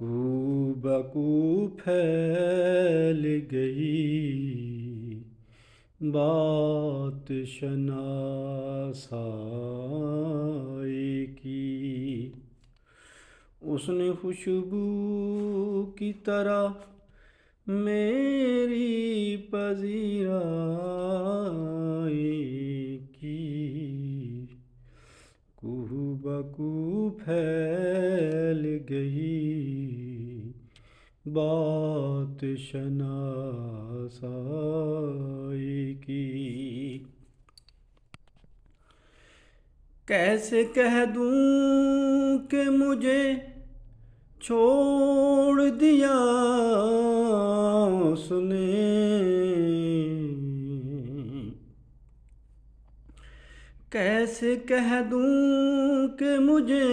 کو بکو پھیل گئی بات شناسائی کی، اس نے خوشبو کی طرح میری پذیرائی کی، کو بکو پھیل گئی بات شناسائی کی۔ کیسے کہہ دوں کہ مجھے چھوڑ دیا اس نے، کیسے کہہ دوں کہ مجھے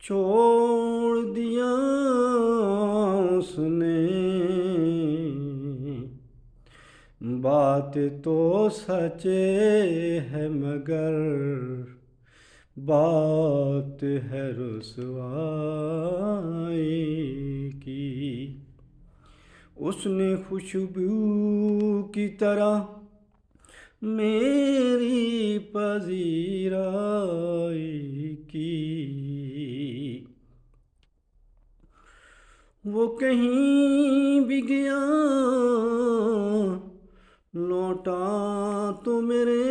چھوڑ دیا اس نے، بات تو سچ ہے مگر بات ہے رسوائی کی، اس نے خوشبو کی طرح میری پذیرائی کی، وہ کہیں بھی گیا لوٹا تو میرے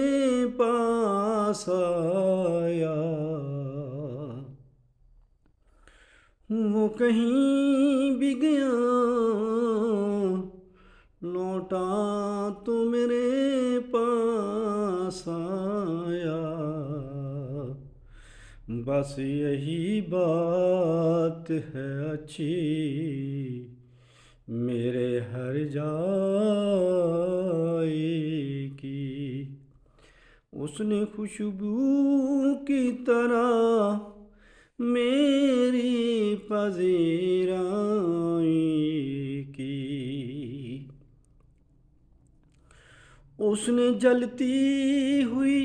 پاس آیا، وہ کہیں بھی گیا لوٹا تو میرے پاس آیا، بس یہی بات ہے اچھی میرے ہر جائی کی، اس نے خوشبو کی طرح میری پذیرائی کی، اس نے جلتی ہوئی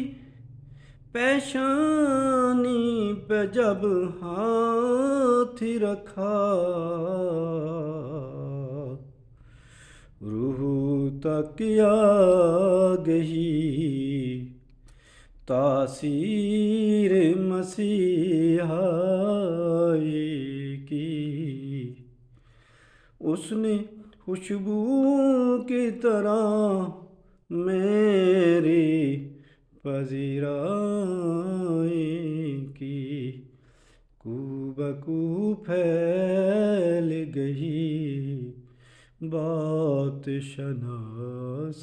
پیشانی پہ جب ہاتھ رکھا، روح تک آ گئی تاثیر مسیحائی کی، اس نے خوشبو کی طرح میری پذیرائی کی، کو بکو پھیل گئی بات شناسائی